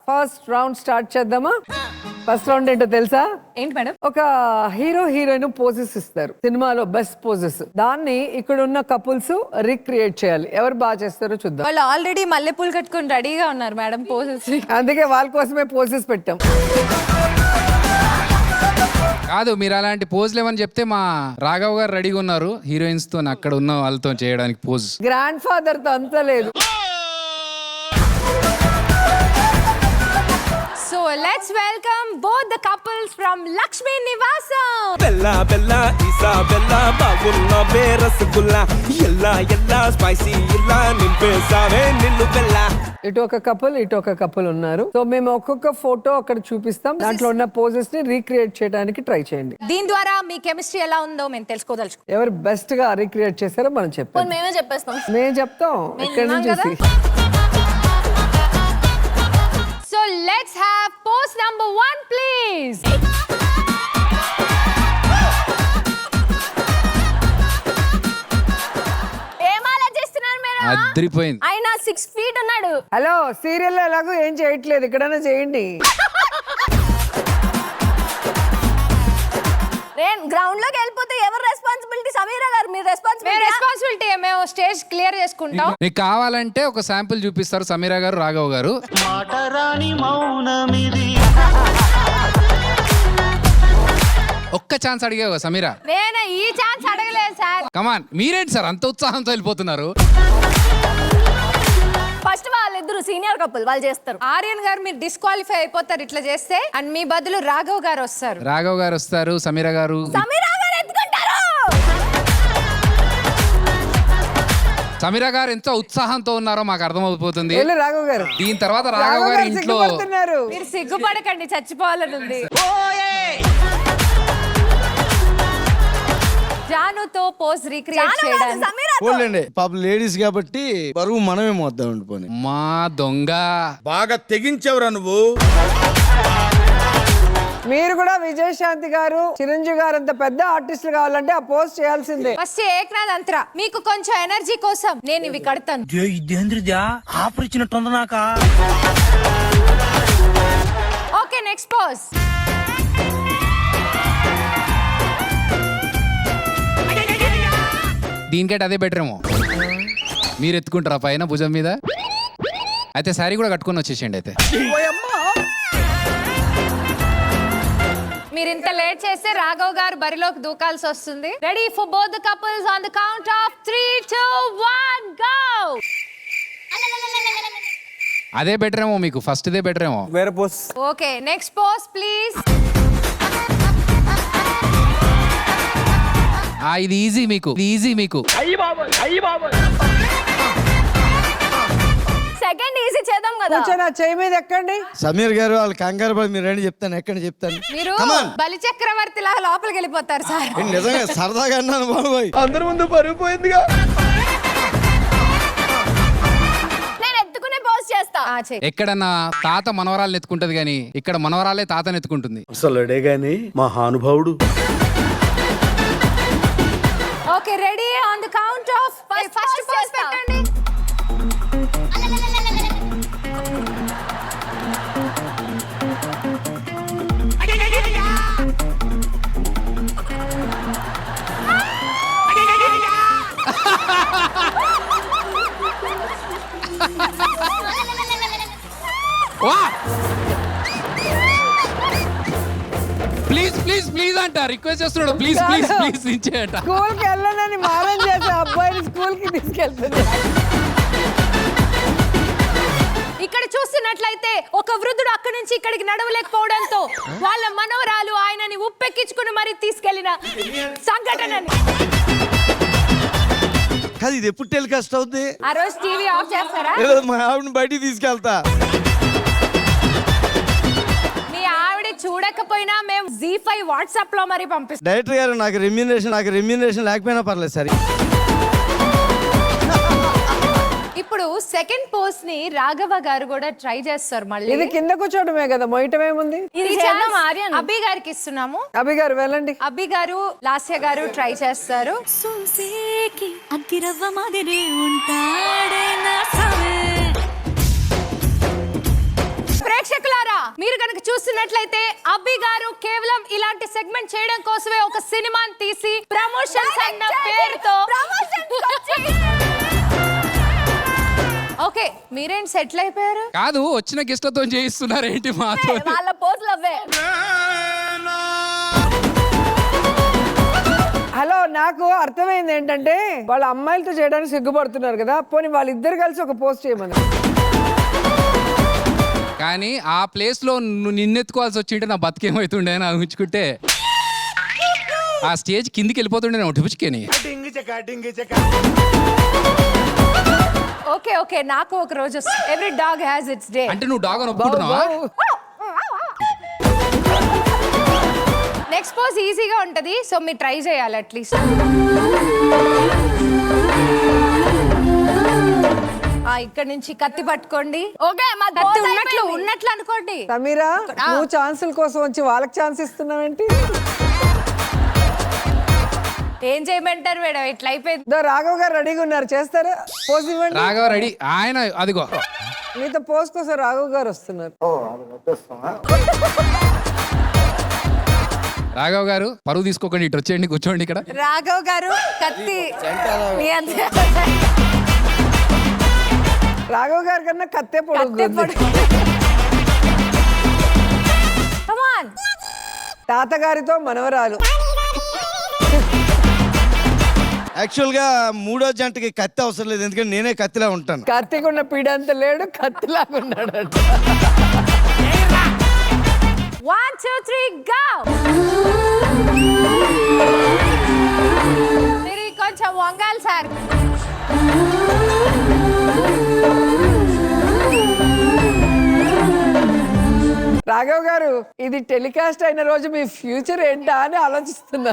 First round start చేద్దామా? First round ఏంటో తెలుసా? ఏంటి మేడం? ఒక హీరో హీరోయిన్ పోజెస్ ఇస్తారు సినిమాలో, బెస్ట్ పోజెస్. దాన్ని ఇక్కడ ఉన్న కపుల్స్ రీక్రియేట్ చేయాలి. ఎవరు బాగా చేస్తారో చూద్దాం. వాళ్ళు ఆల్రెడీ మల్లెపూలు కట్టుకొని రెడీగా ఉన్నారు మేడం పోజెస్. అందుకే వాళ్ళ కోసమే పోజెస్ పెట్టాం. కాదు, మీరు అలాంటి పోజులు ఏమని చెప్తే మా రాఘవ్ గారు రెడీగా ఉన్నారు హీరోయిన్స్ తో అక్కడ ఉన్న వాళ్ళతో చేయడానికి పోజ్. గ్రాండ్ ఫాదర్ తో అంతా లేదు. So let's welcome both the couples from Lakshmi Nivasam. బెల్లా బెల్లా ఈసా బెల్లా బాగున్న బేరసగుల్లా ఎల్లా ఎల్లా స్పైసీ ఇలా నింపేసావే నిన్ను బెల్లా. ఇటు ఒక కపుల్, ఇటు ఒక కపుల్ ఉన్నారు. సో మేము ఒక్కొక్క ఫోటో అక్కడ చూపిస్తాం. దాంట్లో ఉన్న పోజెస్ ని రీక్రియేట్ చేయడానికి ట్రై చేయండి. దీని ద్వారా మీ కెమిస్ట్రీ ఎలా ఉందో మేము తెలుసుకోదలుచుకున్నాం. ఎవరు బెస్ట్ గా రీక్రియేట్ చేశారో మనం చెప్తాం. మేమే చెప్పేస్తాం. మేము చెప్తాం ఇక్కడ నుంచి. So let's have pose number 1 please. ఏం ఆలోచిస్తున్నారు మీరు? అద్రిపోయింది. ఆయన 6 feet ఉన్నాడు. హలో, సీరియల్ ఎలాగో ఏం చేయట్లేదు, ఇక్కడైనా చేయండి. గ్రౌండ్ లోకి వెళ్ళిపోతే ఎవరు రెస్పాన్సిబిలిటీ? సమీరా గారు, మీరు రెస్పాన్సిబిలిటీ. మేము స్టేజ్ క్లియర్ చేసుకుంటాం. మీకు కావాలంటే ఒక శాంపుల్ చూపిస్తారు సమీరా గారు, రాఘవ్ గారు. ఒక్క ఛాన్స్ అడిగావు సమీరా. నేను ఈ ఛాన్స్ అడగలేదు సార్. కమాన్, మీరేంటి సార్ అంత ఉత్సాహంతో వెళ్ళిపోతున్నారు? ఫస్ట్ వాళ్ళిద్దరు సీనియర్ కపుల్, వాళ్ళు చేస్తారు. ఆర్యన్ గారు మీరు డిస్క్వాలిఫై అయిపోతారు ఇట్లా చేస్తే. అండ్ మీ బదులు రాఘవ్ గారు వస్తారు. రాఘవ్ గారు వస్తారు, సమీరా గారు. సమీరా గారు ఎత్తుకుంటారు. సమీరా గారు ఎంత ఉత్సాహంతో ఉన్నారో మాకు అర్థమైపోతుంది. వెళ్ళు రాఘవ్ గారు. దీని తర్వాత రాఘవ్ గారు ఇంట్లో సిగ్గుపడుతున్నారు. మీరు సిగ్గుపడకండి, చచ్చిపోవాలని ఉంది. జానుతో పోజ్ రీక్రియేట్ చేయడానికి. పాప లేడీస్ కాబట్టి బరువు మనమే మోద్దాం ఉండిపోయి. మా దొంగ బాగా తెగించవరా నువ్వు. మీరు కూడా విజయశాంతి గారు, చిరంజీవి గారు అంత పెద్ద ఆర్టిస్టులు కావాలంటే ఆ పోస్ట్ చేయాల్సిందే. ఫస్ట్ ఏక్నాథ్ అంతరా, మీకు కొంచెం ఎనర్జీ కోసం నేను ఇవి కడతాను. Okay, next pose. దీనికంటే అదే బెటర్ ఏమో. మీరు ఎత్తుకుంటారా పైన భుజం మీద? అయితే శారీ కూడా కట్టుకొని వచ్చేసేయండి. అయితే మీరు ఇంత లేట్ చేస్తే రాఘవ్ గారు బరిలోకి దూకాల్సి వస్తుంది. Ready for both the couples on the count of 3, 2, 1 go. అదే బెటర్ ఏమో, మీకు ఫస్ట్ దే బెటర్ ఏమో. వేరే pose. Okay, next pose please. ఇది ఈజీ మీకు, ఈజీ మీకు. సెకండ్ ఈజీ చేద్దాం కదా. కూర్చొని ఆ చేయి మీద ఎక్కండి. సమీర్ గారు వాళ్ళు కంగారు పడి మీరు రండి చెప్తాను, ఎక్కడ చెప్తాను. మీరు బలి చక్రవర్తి లాగా లోపలికి వెళ్ళిపోతారు సార్. నిజంగా సరదాగా అన్నాను బాబాయ్. అందరి ముందు పరుగు పోయిందిగా. నేను ఎత్తుకునే పోజ్ చేస్తా. ఎక్కడన్నా తాత మనవరాలను ఎత్తుకుంటది కానీ ఇక్కడ మనవరాలే తాతను ఎత్తుకుంటుంది. అసలుడే గాని మహానుభావుడు. Okay, ready on the count of first pose పెట్టండి. ప్లీజ్ ప్లీజ్ ప్లీజ్ అంట రిక్వెస్ట్ చేస్తున్నాడు. ప్లీజ్ ప్లీజ్ ప్లీజ్ ఇచ్చేయంట. స్కూల్ కి వెళ్ళనని మారం చేసే అబ్బాయిని స్కూల్ కి తీసుకెళ్తుంది. ఇక్కడ చూస్తున్నట్లయితే ఒక వృద్ధుడు అక్కడి నుంచి ఇక్కడికి నడవలేకపోవడంతో వాళ్ళ మనవరాలు ఆయనని ఉప్పెక్కించుకుని మరీ తీసుకెళ్లిన సంఘటనని. కాదు, ఇది ఎప్పుడు టెలికాస్ట్ అవుద్ది? ఆ రోజు టీవీ ఆఫ్ చేస్తారా? మా ఆవిడని బయటికి తీసుకెళ్తా. మీ ఆవిడ చూడకపోయినా మేము Z5 వాట్సాప్ లో మరి పంపిస్తాం. డైరెక్టర్ గారు నాకు రెమ్యూనరేషన్ లేకపోయినా పర్లేదు సరే. ఇప్పుడు సెకండ్ పోస్ట్ ని రాఘవ గారు కూడా ట్రై చేస్తారు. మళ్ళీ ఇది కింద కూర్చోవడమే కదా, మొయ్యటం ఏముంది? అభి గారికి ఇస్తున్నాము. అభి గారు వెళ్ళండి. అభి గారు, లాస్య గారు ట్రై చేస్తారు. ప్రేక్షకులు మీరు కనుక చూస్తున్నట్లయితే అబ్బి గారు కేవలం ఇలాంటి సెగ్మెంట్ చేయడం కోసమే ఒక సినిమాని తీసి ప్రమోషన్స్ అన్న పేరుతో ఓకే మీరేంటి సెటిల్ అయిపోయారు కాదు వచ్చిన గెస్ట్లతో చేయిస్తున్నారు ఏంటి మాతో వాళ్ళ పోజులు అవే హలో నాకు అర్థమైంది ఏంటంటే వాళ్ళ అమ్మాయిలతో చేయడానికి సిగ్గుపడుతున్నారు కదా, పోనీ వాళ్ళిద్దరు కలిసి ఒక పోస్ట్ చేయమని. కానీ ఆ ప్లేస్ లో నువ్వు నిన్నెత్తుకోవాల్సి వచ్చింటే నా బతికేమవుతుండే అని ఊహించుకుంటే ఆ స్టేజ్ కిందికి వెళ్ళిపోతుండే నేను ఉঠিపుచ్చుకేని. ఓకే ఓకే నాకు ఒక రోజు every dog has its day. అంటే నువ్వు డాగ్ అని ఒప్పుకుంటున్నావా? నెక్స్ట్ పోజ్ ఈజీగా ఉంటది, సో మీరు ట్రై చేయాలి అట్లీస్ట్. ఇక్కడ నుంచి కత్తి పట్టుకోండి. ఓకే కత్తి ఉన్నట్లు అనుకోండి. సమీరా నువ్వు ఛాన్సుల కోసం వచ్చి వాళ్ళకి ఛాన్స్ ఇస్తున్నావేంటి? ఏం చేయమంటారు మేడం, ఇట్లా అయిపోయింది. రాఘవ్ గారు రెడీగా ఉన్నారు, చేస్తారా? పోజ్ ఇవ్వండి. రాఘవ రెడీ, ఆయన అదిగో మీతో పోజ్ కోసం రాఘవ్ గారు వస్తున్నారు. రాఘవ్ గారు పరువు తీసుకోకండి, ఇటు వచ్చేయండి, కూర్చోండి ఇక్కడ. రాఘవ్ గారు కత్తి రాఘవ్ గారి కన్నా కత్తే పొడుగు. తాతగారితో మనవరాలు. యాక్చువల్ గా మూడో జంటకి కత్తి అవసరం లేదు, ఎందుకంటే నేనే కత్తిలా ఉంటాను. కత్తికున్న పీడంత లేడు, కత్తిలాగా ఉన్నాడు. 1 2 3 go. మీరు కొంచెం వంగాలి సార్. రాఘవ్ గారు ఇది టెలికాస్ట్ అయిన రోజు మీ ఫ్యూచర్ ఏంటా అని ఆలోచిస్తున్నా.